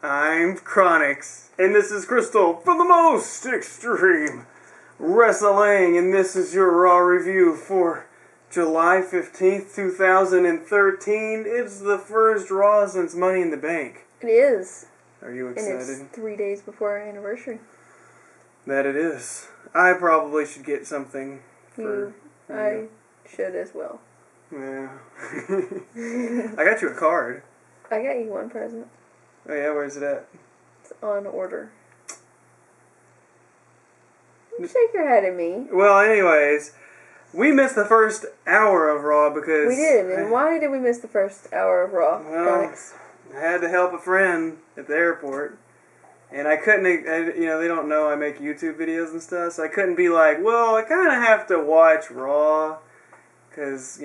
I'm Chronix, and this is Crystal from the Most Extreme Wrestling, and this is your Raw review for July 15th, 2013. It's the first Raw since Money in the Bank. It is. Are you excited? And it's 3 days before our anniversary. That it is. I probably should get something for you. I should as well. Yeah. I got you a card. I got you one present. Oh yeah, where's it at? It's on order. Shake your head at me. Well, anyways, we missed the first hour of Raw because... We did, and why did we miss the first hour of Raw? Well, I had to help a friend at the airport, and I couldn't, they don't know I make YouTube videos and stuff, so I couldn't be like, well, I kind of have to watch Raw, because,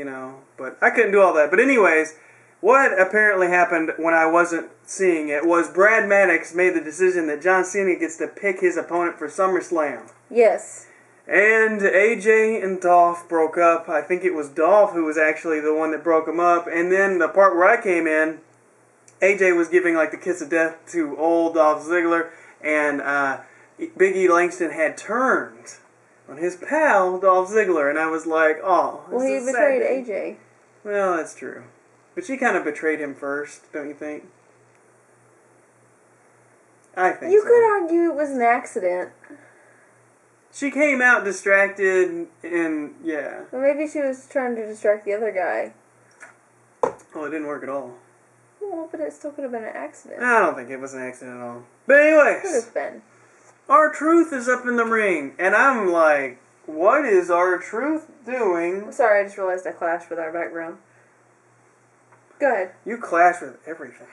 but I couldn't do all that. But anyways, what apparently happened when I wasn't seeing it was Brad Maddox made the decision that John Cena gets to pick his opponent for SummerSlam. Yes. And AJ and Dolph broke up. I think it was Dolph who was actually the one that broke them up. And then the part where I came in, AJ was giving like the kiss of death to old Dolph Ziggler, and Big E Langston had turned on his pal Dolph Ziggler, and I was like, oh, well, he betrayed AJ. Well, that's true. But she kind of betrayed him first, don't you think? I think you so. could argue it was an accident. She came out distracted, and yeah. Well, maybe she was trying to distract the other guy. Well, it didn't work at all. Well, but it still could have been an accident. I don't think it was an accident at all. But anyways, Could have been. R-Truth is up in the ring, and I'm like, what is R-Truth doing? I'm sorry, I just realized I clashed with our background. Go ahead. You clash with everything.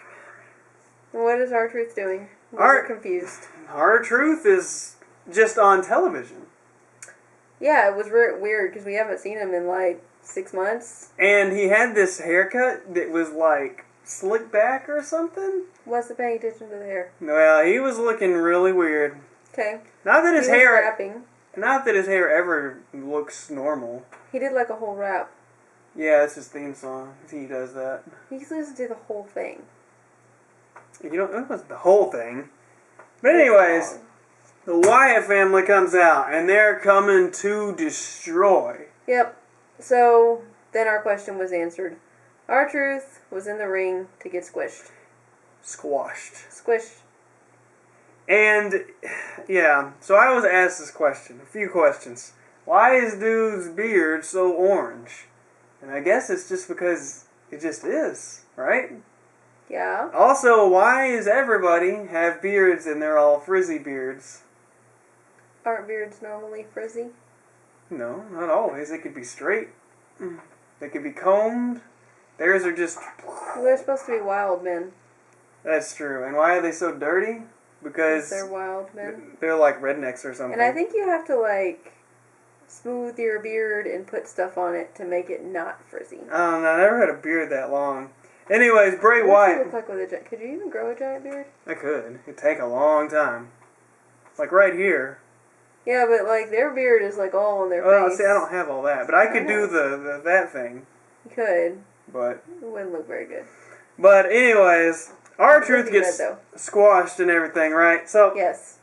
What is R-Truth doing? I'm confused. R-Truth is just on television. Yeah, it was weird because we haven't seen him in like 6 months. And he had this haircut that was like slick back or something. Wasn't paying attention to the hair. Well, he was looking really weird. Okay. Not that his hair. Rapping. Not that his hair ever looks normal. He did like a whole rap. Yeah, it's his theme song. He does that. He listens to the whole thing. That wasn't the whole thing. But anyways, the Wyatt family comes out, and they're coming to destroy. Yep. So, then our question was answered. R-Truth was in the ring to get squished. Squashed. Squished. And, yeah, so I was asked this question, a few questions. Why is dude's beard so orange? And I guess it's just because it just is, right? Yeah. Also, why does everybody have beards and they're all frizzy beards? Aren't beards normally frizzy? No, not always. They could be straight. They could be combed. Theirs are just... Well, they're supposed to be wild men. That's true. And why are they so dirty? Because they're wild men. They're like rednecks or something. And I think you have to like smooth your beard and put stuff on it to make it not frizzy. I don't know. I never had a beard that long. Anyways, Bray Wyatt. Look like with could you even grow a giant beard? I could. It'd take a long time. Like right here. Yeah, but like their beard is like all on their Well, face. see, I don't have all that, but I could do that thing. You could. But it wouldn't look very good. But anyways, R-Truth gets squashed and everything, right? So yes,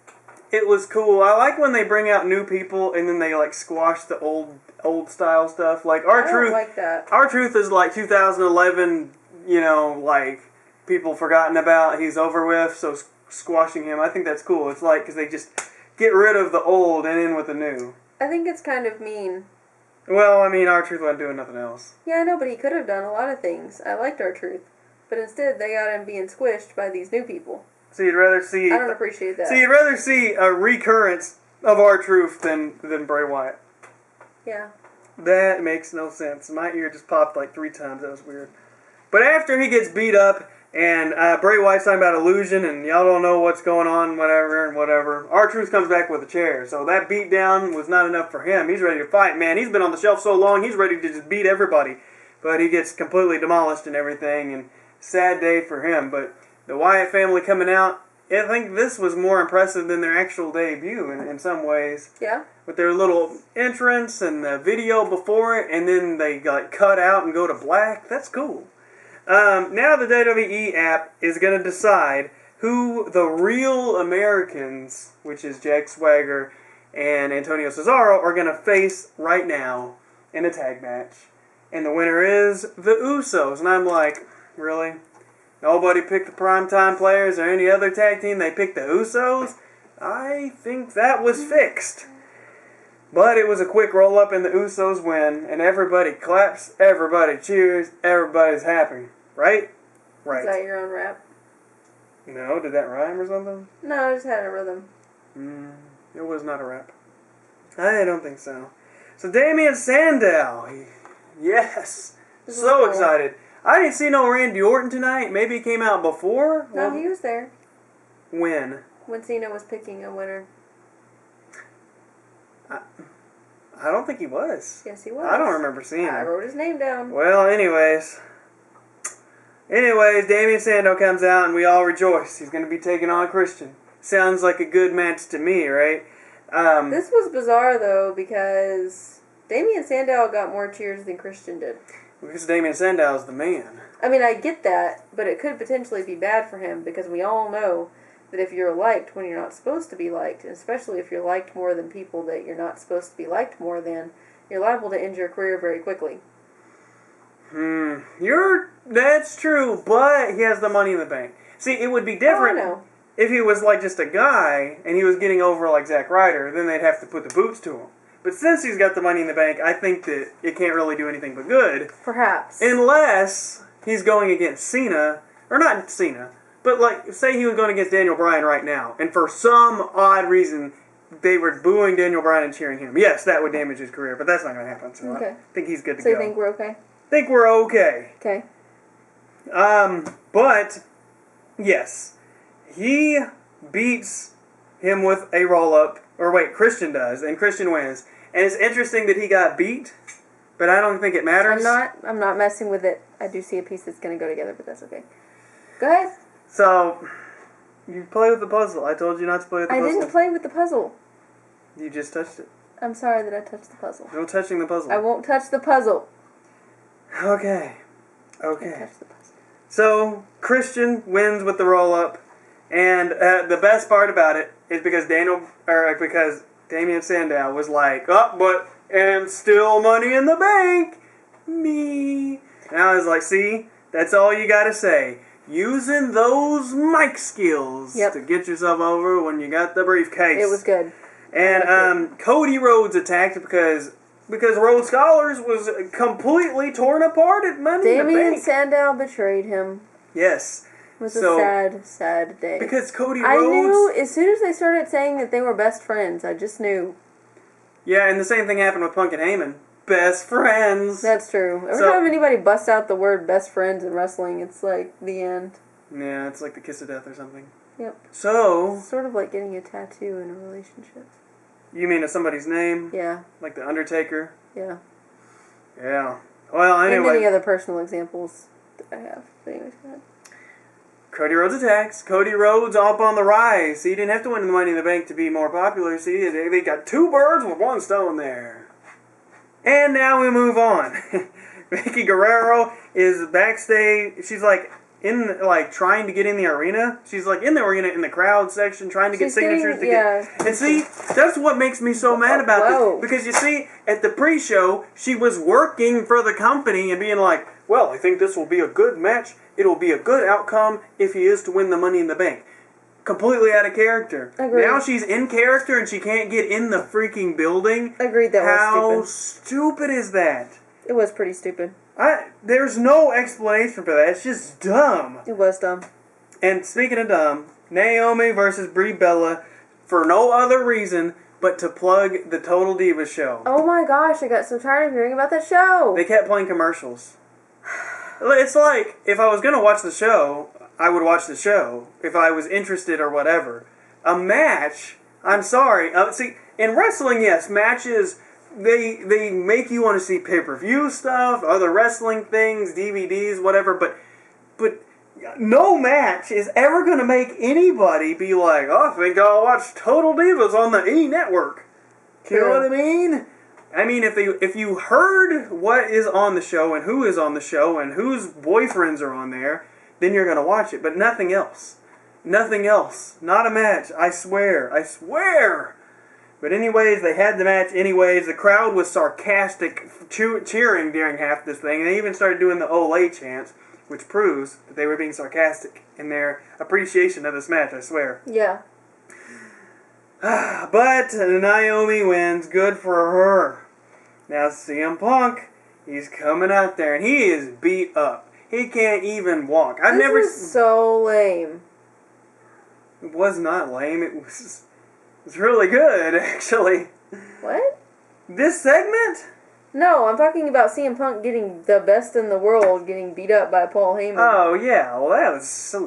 it was cool. I like when they bring out new people and then they like squash the old style stuff. Like R-Truth. I don't like that. R-Truth is like 2011. Like people forgotten about. He's over with. So squashing him, I think that's cool. It's like because they just get rid of the old and in with the new. I think it's kind of mean. Well, I mean, R-Truth wasn't doing nothing else. Yeah, I know, but he could have done a lot of things. I liked R-Truth. But instead, they got him being squished by these new people. So you'd rather see... I don't appreciate that. So you'd rather see a recurrence of R-Truth than Bray Wyatt. Yeah. That makes no sense. My ear just popped like 3 times. That was weird. But after he gets beat up, and Bray Wyatt's talking about illusion, and y'all don't know what's going on, whatever. R-Truth comes back with a chair. So that beatdown was not enough for him. He's ready to fight, man. He's been on the shelf so long, he's ready to just beat everybody. But he gets completely demolished and everything, and sad day for him. But the Wyatt family coming out, I think this was more impressive than their actual debut in some ways. Yeah. With their little entrance and the video before it, and then they got cut out and go to black. That's cool. Now the WWE app is going to decide who the real Americans, which is Jack Swagger and Antonio Cesaro, are going to face right now in a tag match. And the winner is the Usos. And I'm like, really? Nobody picked the primetime players or any other tag team. They picked the Usos? I think that was fixed. But it was a quick roll-up and the Usos win. And everybody claps, everybody cheers, everybody's happy. Right? Right. Is that your own rap? No, did that rhyme or something? No, I just had a rhythm. It was not a rap. I don't think so. So Damien Sandow. Yes. This So was cool. excited. I didn't see no Randy Orton tonight. Maybe he came out before? No, he was there When? when Cena was picking a winner. I don't think he was. Yes, he was. I don't remember seeing I him. wrote his name down. Well, anyways, Damien Sandow comes out and we all rejoice. He's going to be taking on Christian. Sounds like a good match to me, right? This was bizarre, though, because Damien Sandow got more cheers than Christian did. Because Damien Sandow's the man. I mean, I get that, but it could potentially be bad for him, because we all know that if you're liked when you're not supposed to be liked, and especially if you're liked more than people that you're not supposed to be liked more than, you're liable to end your career very quickly. That's true, but he has the Money in the Bank. See, it would be different Oh, I know. if he was like just a guy and he was getting over like Zack Ryder. Then they'd have to put the boots to him. But since he's got the Money in the Bank, I think that it can't really do anything but good, Perhaps. unless he's going against Cena, or not Cena, but like say he was going against Daniel Bryan right now, and for some odd reason they were booing Daniel Bryan and cheering him. Yes, that would damage his career, but that's not going to happen. So Okay. I think he's good to So go. you think we're okay? Think we're okay. Okay. But, yes, he beats him with a roll-up, or wait, Christian does, and Christian wins. And it's interesting that he got beat, but I don't think it matters. I'm not messing with it. I do see a piece that's going to go together, but that's okay. Go ahead. So, you play with the puzzle. I told you not to play with the I puzzle. didn't play with the puzzle. You just touched it. I'm sorry that I touched the puzzle. No touching the puzzle. I won't touch the puzzle. Okay. I Okay. touch the puzzle. So, Christian wins with the roll-up, and the best part about it is because Damien Sandow was like, oh, but, and still Money in the Bank, me. And I was like, see, that's all you gotta say. Using those mic skills Yep. to get yourself over when you got the briefcase. It was good. And Cody Rhodes attacked because Rhodes Scholars was completely torn apart at Money in the Damien Bank. Sandow betrayed him. Yes. It was So- a sad, sad day. Because Cody I Rhodes... knew as soon as they started saying that they were best friends, I just knew. Yeah, and the same thing happened with Punk and Heyman. Best friends. That's true. Every So- time anybody busts out the word best friends in wrestling, it's like the end. Yeah, it's like the kiss of death or something. Yep. So, It's sort of like getting a tattoo in a relationship. you mean of somebody's name? Yeah. Like the Undertaker? Yeah. Yeah. Well, And many anyway, other personal examples that I have. But anyways, go ahead. Cody Rhodes attacks. Cody Rhodes up on the rise. He didn't have to win the Money in the Bank to be more popular. See, they got two birds with one stone there. And now we move on. Vicky Guerrero is backstage. She's like trying to get in the arena. She's like in the arena in the crowd section trying to get She's signatures getting- get. And see, that's what makes me so mad about Whoa. this. Because you see, at the pre-show, she was working for the company and being like, well, I think this will be a good match. It'll be a good outcome if he is to win the Money in the Bank. Completely out of character. Agreed. Now she's in character and she can't get in the freaking building. Agreed, that How was stupid is that? stupid. It was pretty stupid. There's no explanation for that. It's just dumb. It was dumb. And speaking of dumb, Naomi versus Brie Bella for no other reason but to plug the Total Divas show. Oh my gosh, I got so tired of hearing about that show. They kept playing commercials. It's like, if I was going to watch the show, I would watch the show if I was interested or whatever. A match, I'm sorry. See, in wrestling, yes, matches, they make you want to see pay-per-view stuff, other wrestling things, DVDs, whatever, but no match is ever going to make anybody be like, oh, I think I'll watch Total Divas on the E! Network. You know what I mean? I mean, if you heard what is on the show and who is on the show and whose boyfriends are on there, then you're going to watch it, but nothing else. Nothing else. Not a match. I swear. I swear. But anyways, they had the match anyways. The crowd was sarcastic, cheering during half this thing. They even started doing the Olay chants, which proves that they were being sarcastic in their appreciation of this match, I swear. Yeah. But Naomi wins. Good for her. Now CM Punk, he's coming out there, and he is beat up. He can't even walk. This was so lame. It was not lame. It was really good, actually. What? This segment? No, I'm talking about CM Punk getting the best in the world, getting beat up by Paul Heyman. Oh, yeah. Well, that was so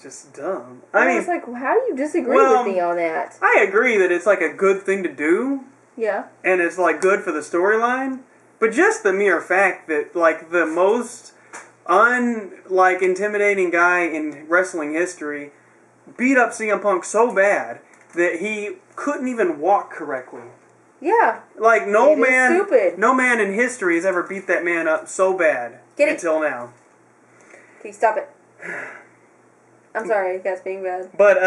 just dumb. I mean, it's like, how do you disagree with me on that? I agree that it's like a good thing to do. Yeah. And it's like good for the storyline. But just the mere fact that like the most intimidating guy in wrestling history beat up CM Punk so bad that he couldn't even walk correctly. Yeah. Like no man in history has ever beat that man up so bad until now. Can you stop it? I'm sorry, that's being bad. But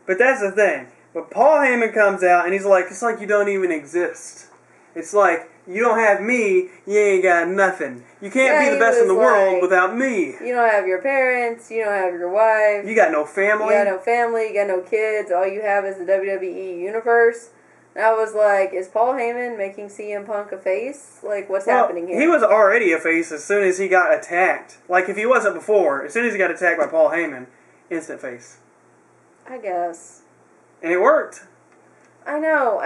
that's the thing. But Paul Heyman comes out and he's like, it's like you don't even exist. It's like you don't have me, you ain't got nothing. You can't be the best in the world without me. You don't have your parents, you don't have your wife. You got no family. You got no family, you got no kids. All you have is the WWE universe. And I was like, is Paul Heyman making CM Punk a face? Like, what's happening here? He was already a face as soon as he got attacked. Like, if he wasn't before, as soon as he got attacked by Paul Heyman, instant face. I guess. And it worked. I know,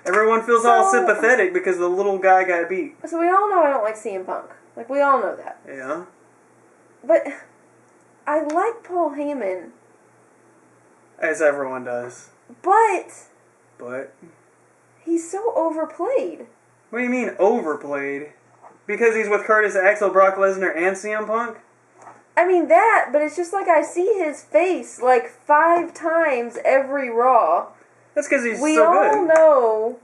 Everyone feels all sympathetic because the little guy got beat. So we all know I don't like CM Punk. Like, we all know that. Yeah. But I like Paul Heyman. As everyone does. But he's so overplayed. What do you mean overplayed? Because he's with Curtis Axel, Brock Lesnar, and CM Punk? I mean that, but it's just like I see his face like 5 times every Raw. That's because he's so good. We all know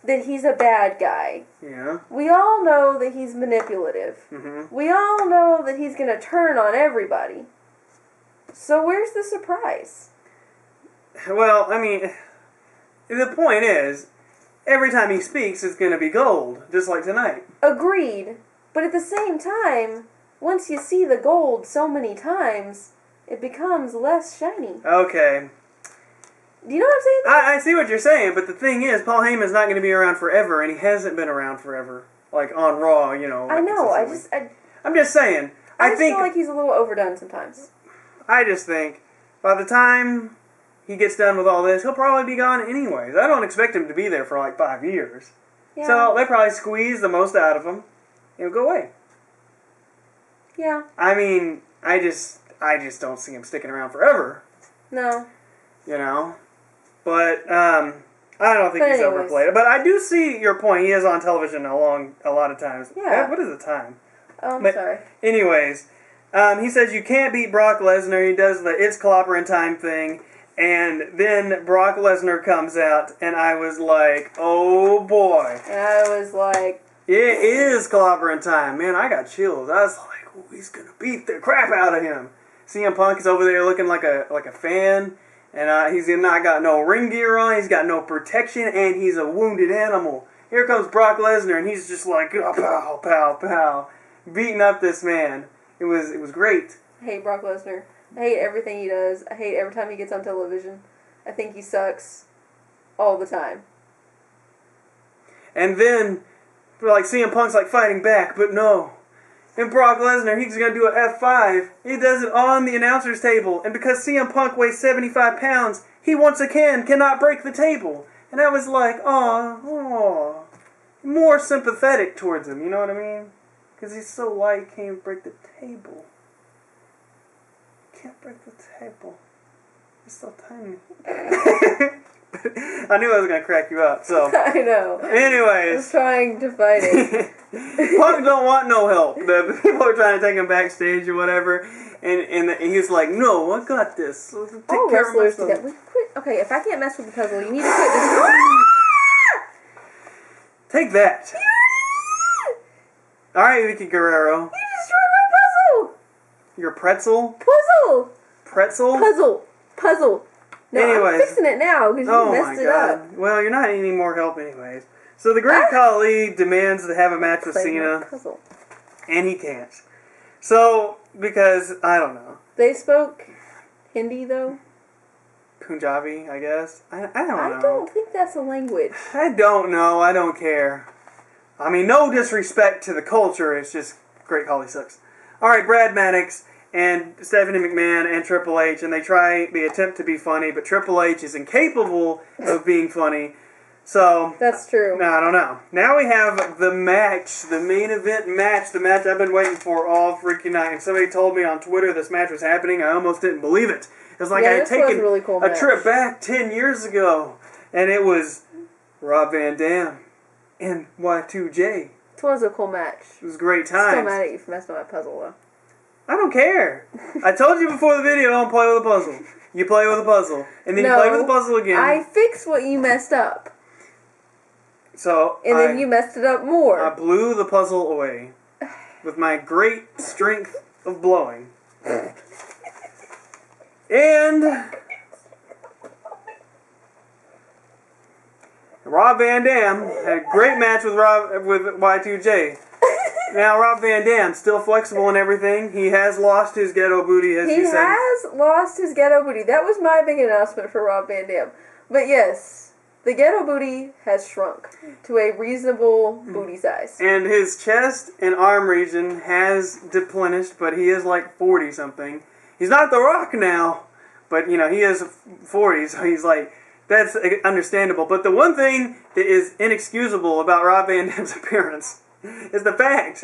that he's a bad guy. Yeah. We all know that he's manipulative. Mm-hmm. We all know that he's going to turn on everybody. So where's the surprise? Well, I mean, the point is, every time he speaks, it's going to be gold, just like tonight. Agreed. But at the same time, once you see the gold so many times, it becomes less shiny. Okay. Do you know what I'm saying? I see what you're saying, but the thing is, Paul Heyman's not going to be around forever, and he hasn't been around forever. Like, on Raw, you know. I know, I'm just saying. I feel like he's a little overdone sometimes. I just think, by the time he gets done with all this, he'll probably be gone anyways. I don't expect him to be there for like 5 years. Yeah. So, they probably squeeze the most out of him, and he'll go away. Yeah. I mean, I just don't see him sticking around forever. No. You know? But, I don't think he's overplayed. But I do see your point. He is on television a lot of times. Yeah. What is the time? Oh, I'm sorry. Anyways, he says you can't beat Brock Lesnar. He does the It's Clobbering Time thing. And then Brock Lesnar comes out, and I was like, oh boy. And I was like... It is Clobbering Time. Man, I got chills. I was like, oh, he's going to beat the crap out of him. CM Punk is over there looking like a fan. And he's not got no ring gear on, he's got no protection, and he's a wounded animal. Here comes Brock Lesnar, and he's just like, oh, pow, pow, pow, beating up this man. It was great. I hate Brock Lesnar. I hate everything he does. I hate every time he gets on television. I think he sucks all the time. And then, like, CM Punk's like fighting back, but no. And Brock Lesnar, he's going to do an F5. He does it on the announcer's table. And because CM Punk weighs 75 pounds, he once again cannot break the table. And I was like, aw. More sympathetic towards him, you know what I mean? Because he's so light, can't break the table. Can't break the table. He's so tiny. I knew I was going to crack you up, so. I know. Anyways. I was trying to fight it. Punk don't want no help. The people are trying to take him backstage or whatever, and he's like, no, I got this. All wrestlers do that. Okay, if I can't mess with the puzzle, you need to quit this. Take that. Alright, Vicky Guerrero. You destroyed my puzzle! Your pretzel? Puzzle! pretzel. Puzzle. No, Anyways. I'm fixing it now because you messed it up. Well, you're not any more help anyways. So the Great Khali demands to have a match with Play my Cena, puzzle. and he can't. So, because, I don't know, They spoke Hindi though. Punjabi, I guess. I don't know. I don't think that's a language. I don't know. I don't care. I mean, no disrespect to the culture. It's just Great Khali sucks. All right, Brad Maddox and Stephanie McMahon and Triple H, and they attempt to be funny, but Triple H is incapable of being funny. So That's true. I don't know. Now we have the match, the main event match, the match I've been waiting for all freaking night. And somebody told me on Twitter this match was happening. I almost didn't believe it. It was like Yeah, I had this was taken a really cool a match. trip back 10 years ago, and it was Rob Van Dam and Y2J. This was a cool match. It was great Still times. mad at you for messing up my puzzle though. I don't care. I told you before the video, don't play with a puzzle. You play with a puzzle, and then No, you play with a puzzle again. I fixed what you messed up, So and then you messed it up more. I blew the puzzle away with my great strength of blowing. And Rob Van Dam had a great match with Y2J. Now Rob Van Dam still flexible and everything. He has lost his ghetto booty, as He you said. has lost his ghetto booty. That was my big announcement for Rob Van Dam. But yes, the ghetto booty has shrunk to a reasonable booty size. And his chest and arm region has deplenished, but he is like 40 something. He's not The Rock now, but you know, he is 40, so he's like, that's understandable. But the one thing that is inexcusable about Rob Van Dam's appearance is the fact,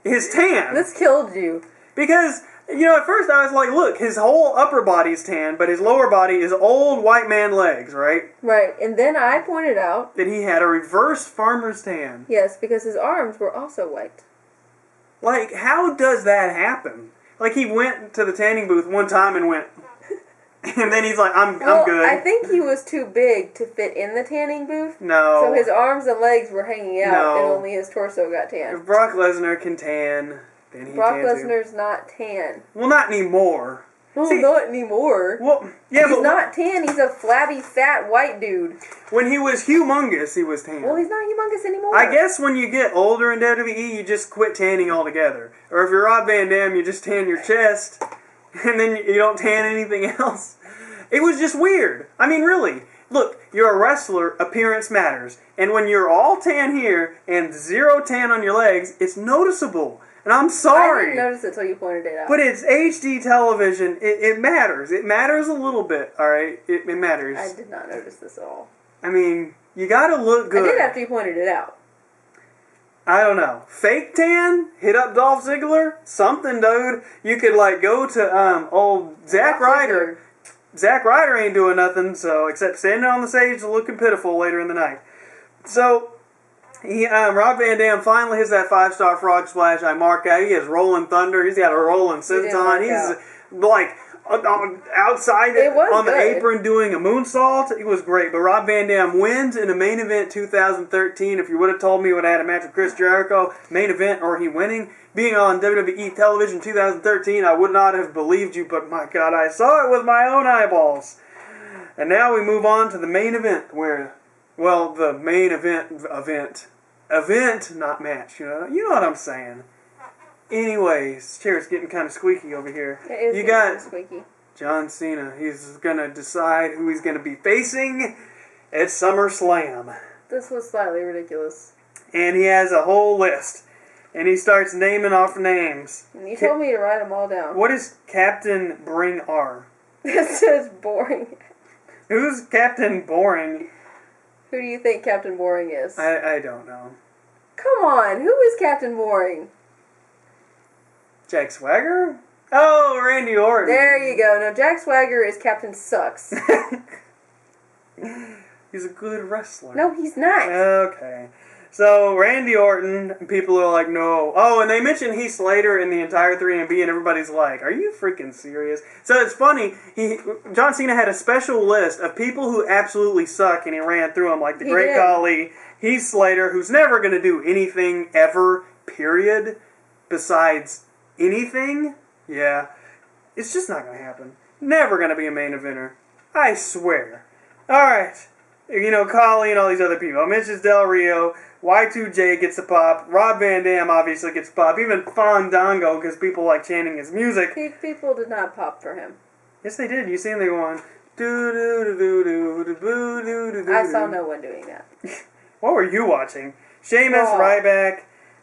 his tan. This killed you. Because, you know, at first I was like, look, his whole upper body's tan, but his lower body is old white man legs, right? Right, and then I pointed out, That he had a reverse farmer's tan. yes, because his arms were also white. Like, how does that happen? Like, he went to the tanning booth one time and went, and then he's like, I'm good. I think he was too big to fit in the tanning booth. No. So his arms and legs were hanging out, No. and only his torso got tan. If Brock Lesnar can tan, then he Brock can too. Lesnar's not tan. Well, not anymore. No, See- not anymore. Well, yeah, He's but not tan. He's a flabby, fat, white dude. when he was humongous, he was tan. Well, he's not humongous anymore. I guess when you get older in WWE, you just quit tanning altogether. Or if you're Rob Van Dam, you just tan your chest, and then you don't tan anything else. It was just weird. I mean, really. Look, you're a wrestler, appearance matters. And when you're all tan here and zero tan on your legs, it's noticeable. And I'm I sorry. didn't notice it until you pointed it out. But it's HD television. It matters. It matters a little bit, alright? It matters. I did not notice this at all. I mean, you gotta look good. I did after you pointed it out. I don't know. Fake tan? Hit up Dolph Ziggler? Something, dude. You could, like, go to, old Zack Ryder. Zack Ryder ain't doing nothing, so, except standing on the stage looking pitiful later in the night. So, Rob Van Dam finally hits that 5-star frog splash I mark out. He has Rolling Thunder. He's got a Rolling Senton. He's, like, outside It was on the good. apron doing a moonsault. It was great. But Rob Van Dam wins in a main event 2013. If you would have told me he would have had a match with Chris Jericho, main event, or he winning, being on WWE television 2013, I would not have believed you. But my God, I saw it with my own eyeballs. And now we move on to the main event where, well, the main event, not match. You know what I'm saying. Anyways, chair's getting kind of squeaky over here. It is You getting got squeaky. John Cena. He's going to decide who he's going to be facing at SummerSlam. This was slightly ridiculous. And he has a whole list. And he starts naming off names. And you told me to write them all down. What is Captain Bring R? This is boring. Who's Captain Boring? Who do you think Captain Boring is? I don't know. Come on, who is Captain Boring? Jack Swagger? Oh, Randy Orton. There you go. No, Jack Swagger is Captain Sucks. He's a good wrestler. No, he's not. Okay. So, Randy Orton, people are like, no. Oh, and they mentioned Heath Slater in the entire 3MB, and everybody's like, are you freaking serious? So, it's funny. John Cena had a special list of people who absolutely suck, and he ran through them, like the He Great did. Khali, Heath Slater, who's never going to do anything ever, period, besides anything. Yeah. It's just not going to happen. Never going to be a main eventer. I swear. Alright. You know, Khali and all these other people. I mentioned Del Rio. Y2J gets the pop. Rob Van Dam obviously gets the pop. Even Fandango, because people like chanting his music. People did not pop for him. Yes, they did. You see them, they go on. Do-do-do-do-do-do-do-do-do-do. I saw no one doing that. What were you watching? Sheamus, Raw. Ryback,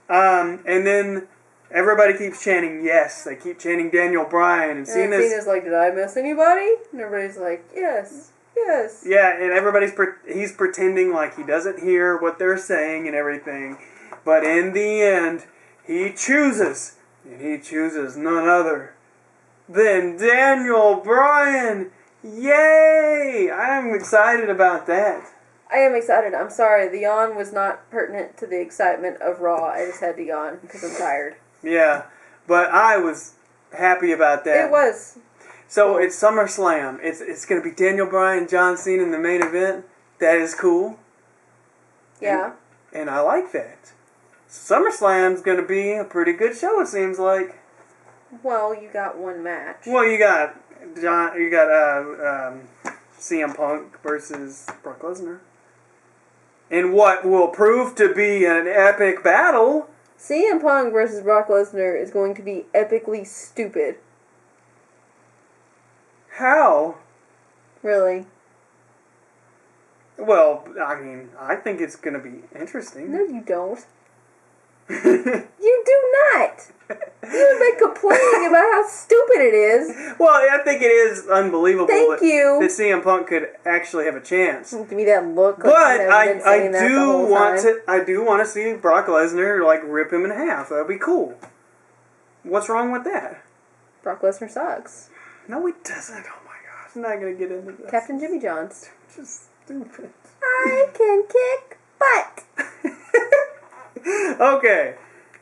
and then everybody keeps chanting yes. They keep chanting Daniel Bryan and And Cena's like, did I miss anybody? And everybody's like, yes, yes. Yeah, and he's pretending like he doesn't hear what they're saying and everything. But in the end, he chooses. And he chooses none other than Daniel Bryan. Yay! I'm excited about that. I am excited. I'm sorry. The yawn was not pertinent to the excitement of Raw. I just had to yawn because I'm tired. Yeah, but I was happy about that. It was. So it's SummerSlam. It's going to be Daniel Bryan, John Cena in the main event. That is cool. Yeah. And I like that. SummerSlam's going to be a pretty good show, it seems like. Well, you got one match. Well, you got CM Punk versus Brock Lesnar. In what will prove to be an epic battle. CM Punk versus Brock Lesnar is going to be epically stupid. How? Really? Well, I mean, I think it's going to be interesting. No, you don't. You do not. You've been complaining about how stupid it is. Well, I think it is unbelievable Thank you. that CM Punk could actually have a chance. Give me that look. But Like I do want to see Brock Lesnar like rip him in half. That'd be cool. What's wrong with that? Brock Lesnar sucks. No, he doesn't. Oh my gosh, I'm not gonna get into this. Captain Jimmy Johns. Just stupid. I can kick butt. Okay.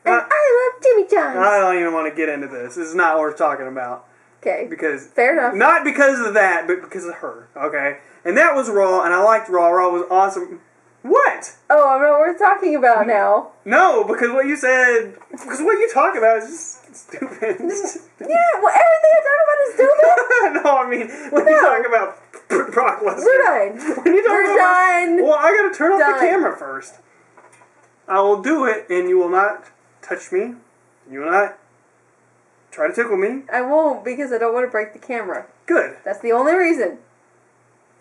And I love Jimmy Johns. I don't even want to get into this. This is not worth talking about. Okay. Because fair enough. Not because of that, but because of her. Okay. And that was Raw, and I liked Raw. Raw was awesome. What? Oh, I'm not worth talking about now. No, because what you said. Because what you talk about is just stupid. Yeah, well, everything I talk about is stupid. No, I mean when you talk about Brock Lesnar. We're done. When you talk We're about, done. Well, I gotta turn off Done. the camera first. I will do it, and you will not touch me. You will not try to tickle me. I won't because I don't want to break the camera. Good. That's the only reason.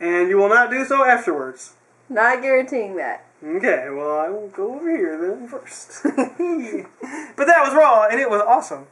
And you will not do so afterwards. Not guaranteeing that. Okay, well, I will go over here then first. But that was Raw, and it was awesome.